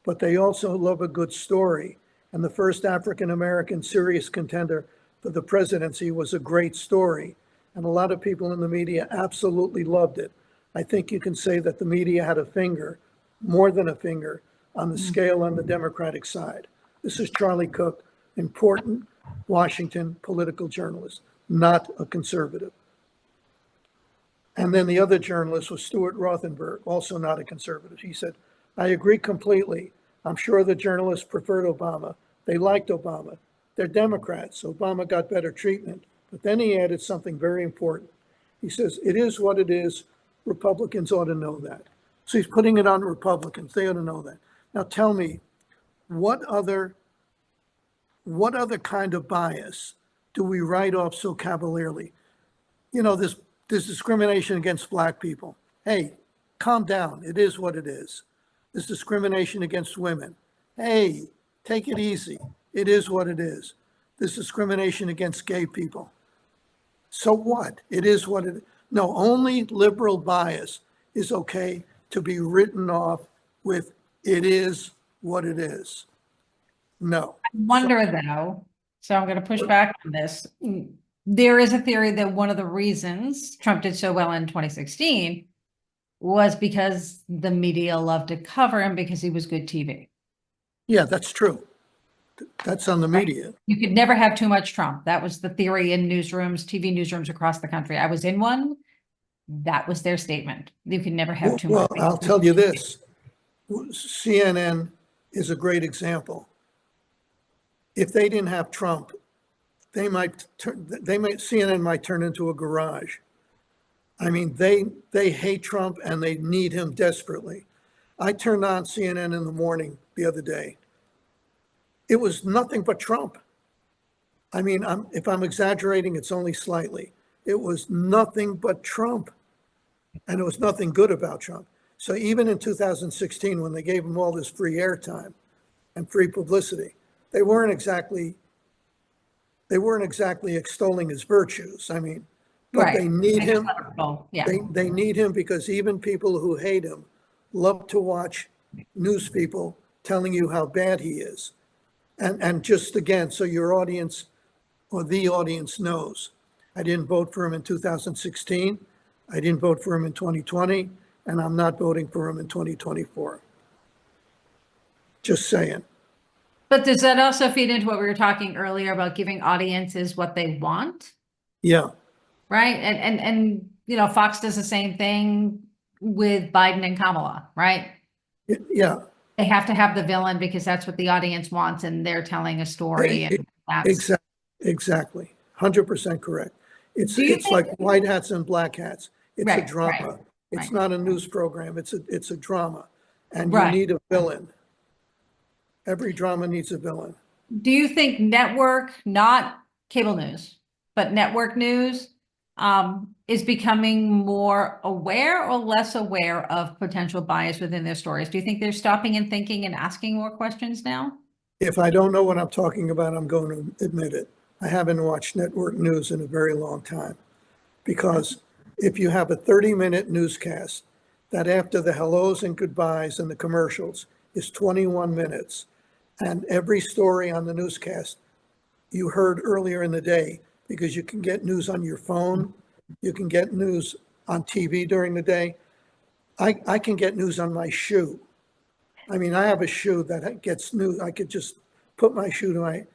but they also love a good story. And the first African-American serious contender for the presidency was a great story. And a lot of people in the media absolutely loved it. I think you can say that the media had a finger, more than a finger, on the scale on the Democratic side. This is Charlie Cook, important Washington political journalist, not a conservative. And then the other journalist was Stuart Rothenberg, also not a conservative. He said, I agree completely. I'm sure the journalists preferred Obama. They liked Obama. They're Democrats. Obama got better treatment. But then he added something very important. He says, it is what it is. Republicans ought to know that. So he's putting it on Republicans. They ought to know that. Now tell me, what other kind of bias do we write off so cavalierly? You know, this discrimination against Black people. Hey, calm down. It is what it is. This discrimination against women. Hey, take it easy. It is what it is. This discrimination against gay people. So what? It is what it is. No, only liberal bias is okay to be written off with it is what it is. No. I wonder though, so I'm going to push back on this. There is a theory that one of the reasons Trump did so well in 2016 was because the media loved to cover him because he was good TV. Yeah, that's true. That's on the media. You could never have too much Trump. That was the theory in newsrooms, TV newsrooms across the country. I was in one. That was their statement. You can never have too much. Well, I'll tell you this. CNN is a great example. If they didn't have Trump, CNN might turn into a garage. I mean, they hate Trump and they need him desperately. I turned on CNN in the morning the other day. It was nothing but Trump. I mean, if I'm exaggerating, it's only slightly. It was nothing but Trump. And it was nothing good about Trump. So even in 2016, when they gave him all this free airtime and free publicity, they weren't exactly extolling his virtues. I mean, but Right. they need him. Yeah. They need him because even people who hate him love to watch news people telling you how bad he is. And just again, so your audience or the audience knows, I didn't vote for him in 2016. I didn't vote for him in 2020, and I'm not voting for him in 2024. Just saying. But does that also feed into what we were talking earlier about giving audiences what they want? Yeah. Right. And you know, Fox does the same thing with Biden and Kamala, right? Yeah. They have to have the villain because that's what the audience wants, and they're telling a story. And that's Exactly. 100% correct. It's like white hats and black hats. It's a drama. It's not a news program. It's a drama. And you need a villain. Every drama needs a villain. Do you think network, not cable news, but network news, is becoming more aware or less aware of potential bias within their stories? Do you think they're stopping and thinking and asking more questions now? If I don't know what I'm talking about, I'm going to admit it. I haven't watched network news in a very long time, because if you have a 30-minute newscast that after the hellos and goodbyes and the commercials is 21 minutes, and every story on the newscast you heard earlier in the day, because you can get news on your phone, you can get news on TV during the day. I can get news on my shoe. I mean, I have a shoe that gets news. I could just put my shoe to my.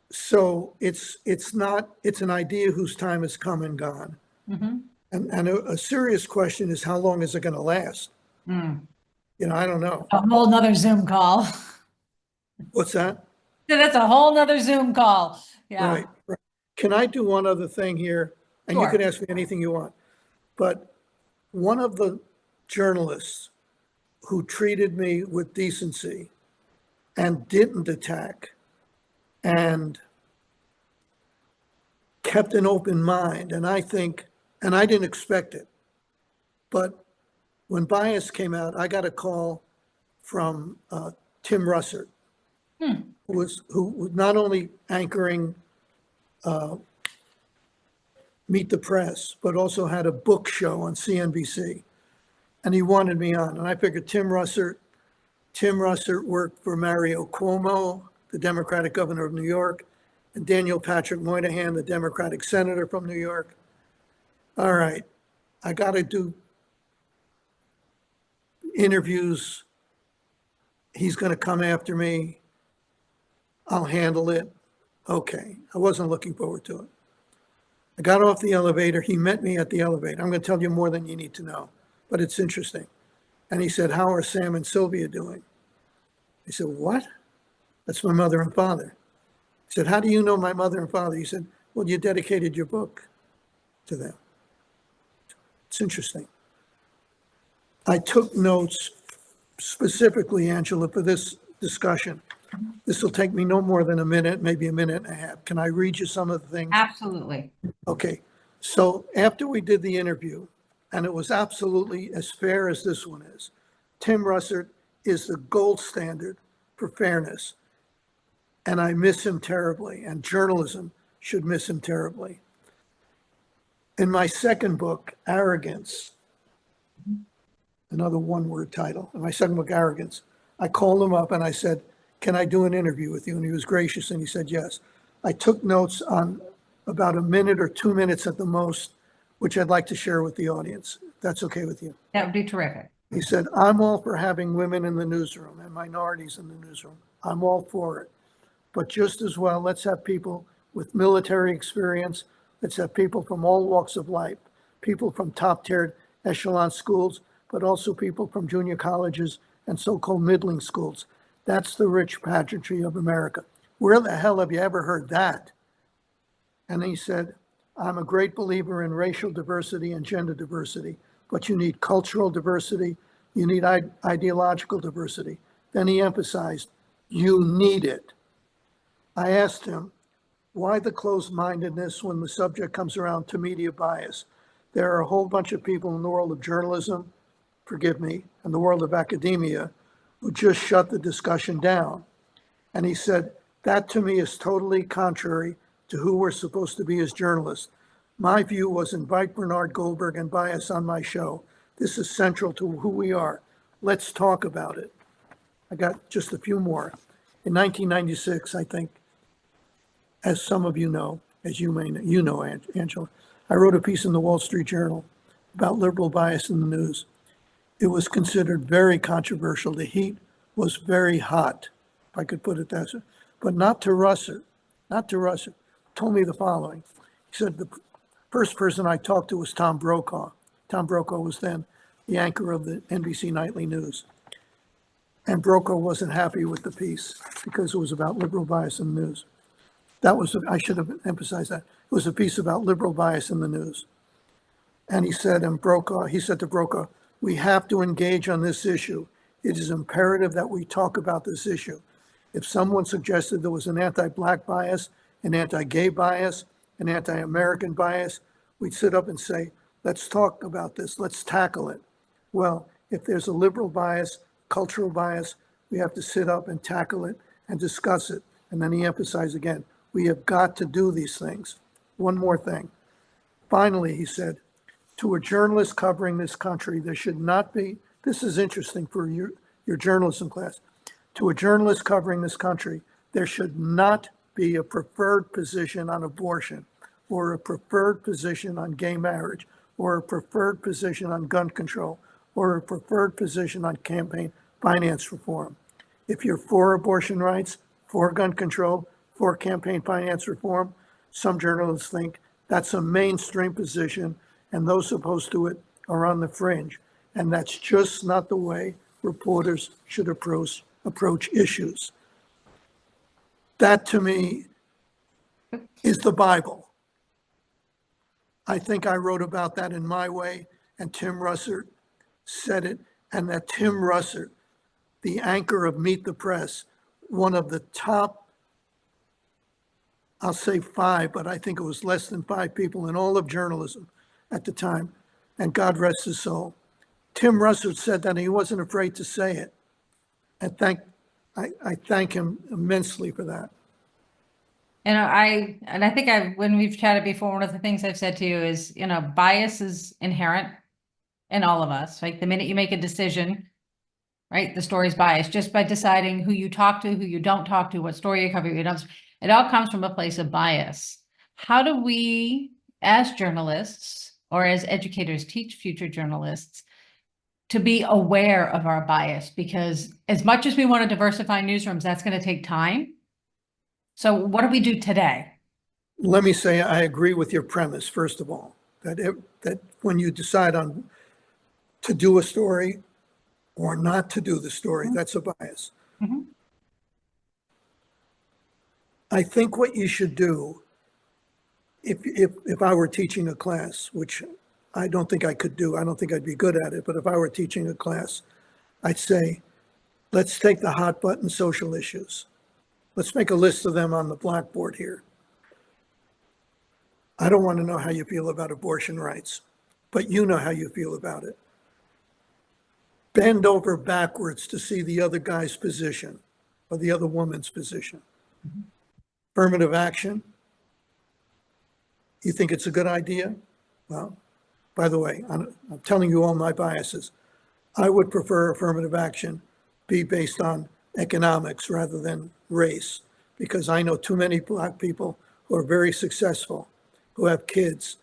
So it's an idea whose time has come and gone. Mm-hmm. And a serious question is, how long is it going to last? Mm. You know, I don't know. A whole nother Zoom call. What's that? That's a whole nother Zoom call. Yeah, Right, right. Can I do one other thing here? And you can sure. ask me anything you want. But one of the journalists who treated me with decency and didn't attack and kept an open mind, and I think, and I didn't expect it, but when Bias came out, I got a call from Tim Russert, who was not only anchoring Meet the Press, but also had a book show on CNBC. And he wanted me on. And I figured Tim Russert worked for Mario Cuomo, the Democratic governor of New York, and Daniel Patrick Moynihan, the Democratic senator from New York. All right, I got to do interviews. He's going to come after me. I'll handle it. Okay, I wasn't looking forward to it. I got off the elevator. He met me at the elevator. I'm going to tell you more than you need to know, but it's interesting. And he said, "How are Sam and Sylvia doing?" I said, "What?" "That's my mother and father." I said, "How do you know my mother and father?" He said, "Well, you dedicated your book to them." It's interesting. I took notes specifically, Angela, for this discussion. This will take me no more than a minute, maybe a minute and a half. Can I read you some of the things? Absolutely. Okay, so after we did the interview, and it was absolutely as fair as this one is, Tim Russert is the gold standard for fairness. And I miss him terribly, and journalism should miss him terribly. In my second book, Arrogance, another one-word title, in my second book, Arrogance, I called him up and I said, "Can I do an interview with you?" And he was gracious and he said yes. I took notes on about a minute or 2 minutes at the most, which I'd like to share with the audience. If that's okay with you. That would be terrific. He said, "I'm all for having women in the newsroom and minorities in the newsroom. I'm all for it. But just as well, let's have people with military experience. Let's have people from all walks of life, people from top-tiered echelon schools, but also people from junior colleges and so-called middling schools. That's the rich pageantry of America." Where the hell have you ever heard that? And he said, "I'm a great believer in racial diversity and gender diversity, but you need cultural diversity, you need ideological diversity." Then he emphasized, "You need it." I asked him, why the closed-mindedness when the subject comes around to media bias? There are a whole bunch of people in the world of journalism, forgive me, and the world of academia who just shut the discussion down. And he said, that to me is totally contrary to who we're supposed to be as journalists. My view was invite Bernard Goldberg and Bias on my show. This is central to who we are. Let's talk about it. I got just a few more. In 1996, I think, as some of you know, as you may know, you know, Angela, I wrote a piece in the Wall Street Journal about liberal bias in the news. It was considered very controversial. The heat was very hot, if I could put it that way, but not to Russert, not to Russert. Told me the following. He said, the first person I talked to was Tom Brokaw. Tom Brokaw was then the anchor of the NBC Nightly News. And Brokaw wasn't happy with the piece because it was about liberal bias in the news. That was, I should have emphasized that. It was a piece about liberal bias in the news. And he said to Brokaw, we have to engage on this issue. It is imperative that we talk about this issue. If someone suggested there was an anti-Black bias, an anti-gay bias, an anti-American bias, we'd sit up and say, let's talk about this, let's tackle it. Well, if there's a liberal bias, cultural bias, we have to sit up and tackle it and discuss it. And then he emphasized again, we have got to do these things. One more thing. Finally, he said, to a journalist covering this country, there should not be, this is interesting for your journalism class. To a journalist covering this country, there should not be a preferred position on abortion or a preferred position on gay marriage or a preferred position on gun control or a preferred position on campaign finance reform. If you're for abortion rights, for gun control, for campaign finance reform, some journalists think that's a mainstream position and those opposed to it are on the fringe. And that's just not the way reporters should approach issues. That to me is the Bible. I think I wrote about that in my way, and Tim Russert said it, and that Tim Russert, the anchor of Meet the Press, one of the top, I'll say 5, but I think it was less than 5 people in all of journalism at the time, and God rest his soul. Tim Russert said that, and he wasn't afraid to say it. And I thank him immensely for that. And I think when we've chatted before, one of the things I've said to you is, bias is inherent in all of us. Like the minute you make a decision, right, the story's biased just by deciding who you talk to, who you don't talk to, what story you cover, you don't. It all comes from a place of bias. How do we, as journalists or as educators, teach future journalists to be aware of our bias? Because as much as we want to diversify newsrooms, that's going to take time. So what do we do today? Let me say, I agree with your premise, first of all, that when you decide on to do a story or not to do the story, that's a bias. Mm-hmm. I think what you should do, if I were teaching a class, which I don't think I could do, I don't think I'd be good at it, but if I were teaching a class, I'd say, let's take the hot button social issues. Let's make a list of them on the blackboard here. I don't want to know how you feel about abortion rights, but you know how you feel about it. Bend over backwards to see the other guy's position or the other woman's position. Mm-hmm. Affirmative action. You think it's a good idea? Well, by the way, I'm telling you all my biases. I would prefer affirmative action be based on economics rather than race, because I know too many Black people who are very successful, who have kids,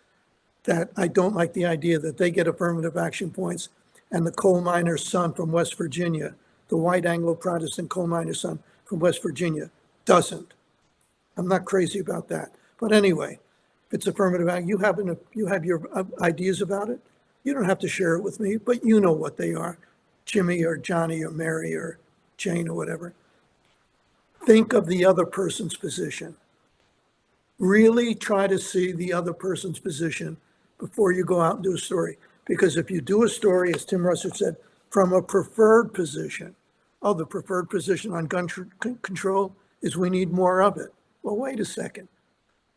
that I don't like the idea that they get affirmative action points and the coal miner's son from West Virginia, the white Anglo-Protestant coal miner's son from West Virginia, doesn't. I'm not crazy about that. But anyway, if it's affirmative action, you have your ideas about it. You don't have to share it with me, but you know what they are. Jimmy or Johnny or Mary or Jane or whatever. Think of the other person's position. Really try to see the other person's position before you go out and do a story. Because if you do a story, as Tim Russert said, from a preferred position, the preferred position on gun control is we need more of it. Well, wait a second.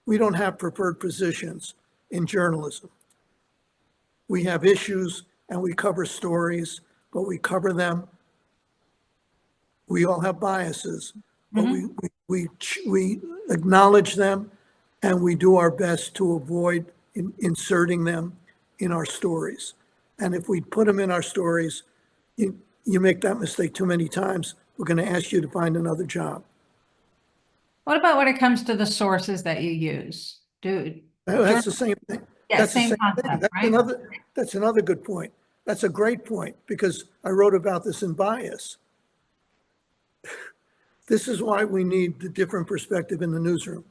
We don't have preferred positions in journalism. We have issues and we cover stories, but we cover them. We all have biases, but we acknowledge them and we do our best to avoid inserting them in our stories. And if we put them in our stories, you make that mistake too many times, we're going to ask you to find another job. What about when it comes to the sources that you use? That's the same thing. Yeah, That's same the same concept, thing. right? That's another good point. That's a great point because I wrote about this in Bias. This is why we need the different perspective in the newsroom.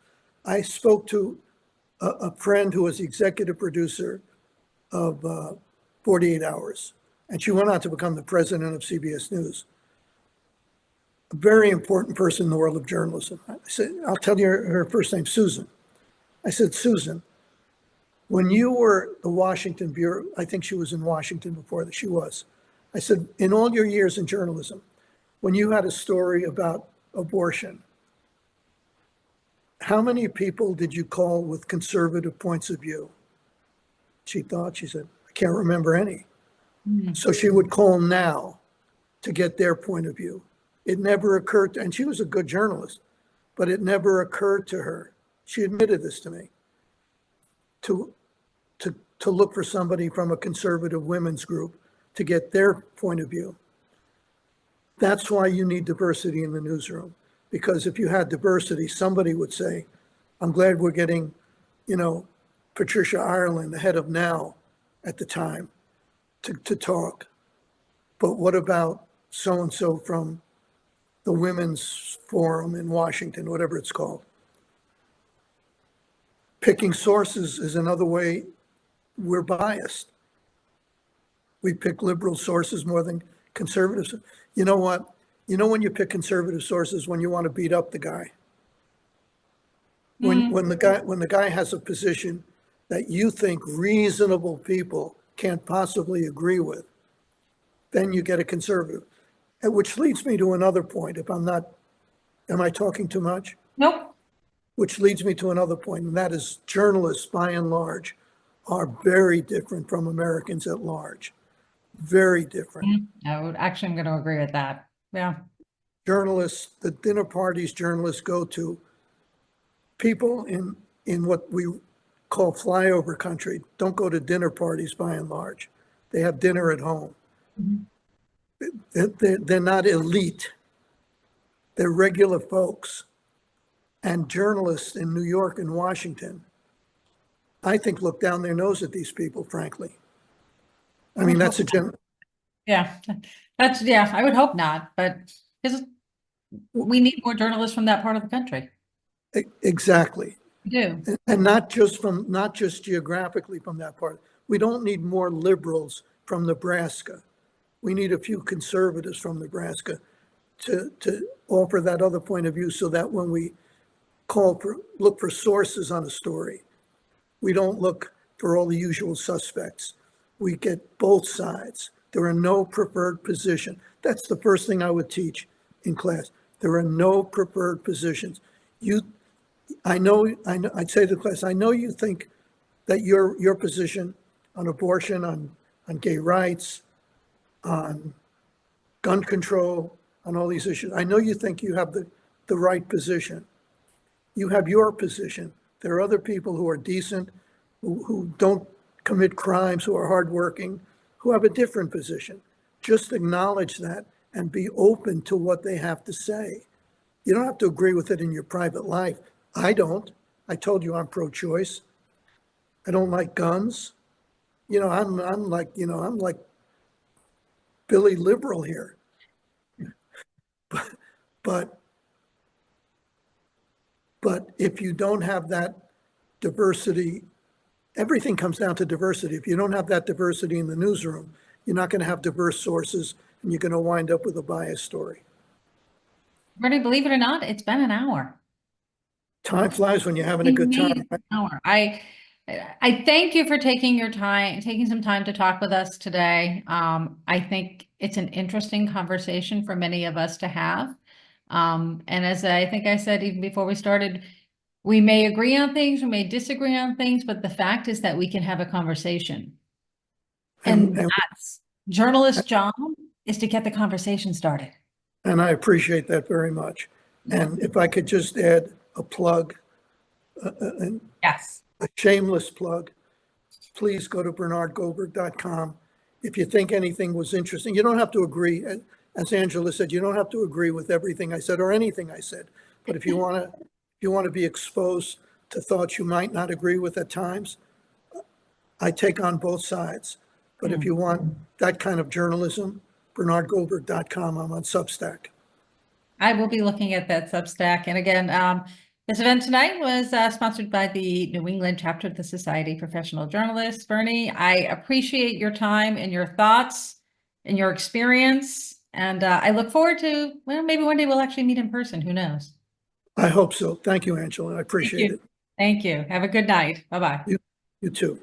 I spoke to a friend who was the executive producer of 48 Hours, and she went on to become the president of CBS News. A very important person in the world of journalism. I said, I'll tell you her first name, Susan. I said, Susan, when you were the Washington Bureau, I think she was in Washington before that, she was. I said, in all your years in journalism, when you had a story about abortion, how many people did you call with conservative points of view? She said, I can't remember any. Mm-hmm. So she would call now to get their point of view. It never occurred to, and she was a good journalist, but it never occurred to her, she admitted this to me, to look for somebody from a conservative women's group to get their point of view. That's why you need diversity in the newsroom, because if you had diversity, somebody would say, I'm glad we're getting, Patricia Ireland, the head of Now at the time, to talk. But what about so-and-so from the Women's Forum in Washington, whatever it's called? Picking sources is another way we're biased. We pick liberal sources more than conservatives. You know what? You know when you pick conservative sources, when you want to beat up the guy. When the guy has a position that you think reasonable people can't possibly agree with, then you get a conservative. And which leads me to another point, if I'm not, am I talking too much? Nope. Which leads me to another point, and that is journalists, by and large, are very different from Americans at large. Very different. I'm going to agree with that. Yeah. Journalists, the dinner parties journalists go to, people in what we call flyover country don't go to dinner parties by and large. They have dinner at home. They're not elite. They're regular folks. And journalists in New York and Washington, I think, look down their nose at these people, frankly. I mean, that's a general. Yeah, I would hope not, but because we need more journalists from that part of the country. Exactly. We do. And not just geographically from that part. We don't need more liberals from Nebraska. We need a few conservatives from Nebraska to offer that other point of view, so that when we look for sources on a story, we don't look for all the usual suspects. We get both sides. There are no preferred position. That's the first thing I would teach in class. There are no preferred positions. I'd say to the class, I know you think that your position on abortion, on gay rights, on gun control, on all these issues, I know you think you have the right position. You have your position. There are other people who are decent, who don't commit crimes, who are hardworking, who have a different position. Just acknowledge that and be open to what they have to say. You don't have to agree with it in your private life. I don't. I told you I'm pro-choice. I don't like guns. I'm like Billy Liberal here. But if you don't have that diversity, everything comes down to diversity. If you don't have that diversity in the newsroom, you're not going to have diverse sources, and you're going to wind up with a biased story. Bernie, believe it or not, it's been an hour. Time flies when you're having a good time. An hour. I thank you for taking some time to talk with us today. I think it's an interesting conversation for many of us to have. And as I think I said even before we started, we may agree on things, we may disagree on things, but the fact is that we can have a conversation. And that's journalist's job, is to get the conversation started. And I appreciate that very much. And if I could just add a plug, Yes. a shameless plug, please go to bernardgoldberg.com. If you think anything was interesting, you don't have to agree. As Angela said, you don't have to agree with everything I said or anything I said. But if you want to be exposed to thoughts you might not agree with at times, I take on both sides. But if you want that kind of journalism, bernardgoldberg.com, I'm on Substack. I will be looking at that Substack. And again, this event tonight was sponsored by the New England chapter of the Society of Professional Journalists. Bernie, I appreciate your time and your thoughts and your experience. And I look forward to, well, maybe one day we'll actually meet in person. Who knows? I hope so. Thank you, Angela. I appreciate it. Thank you. Have a good night. Bye-bye. You too.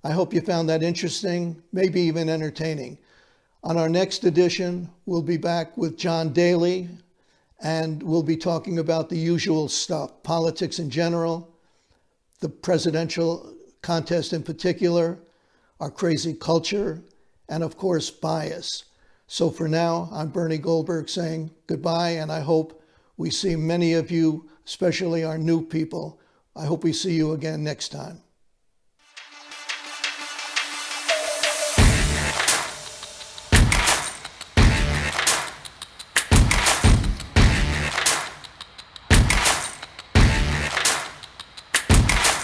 I hope you found that interesting, maybe even entertaining. On our next edition, we'll be back with John Daly, and we'll be talking about the usual stuff, politics in general, the presidential contest in particular, our crazy culture, and of course, bias. So for now, I'm Bernie Goldberg saying goodbye, and I hope we see many of you, especially our new people. I hope we see you again next time.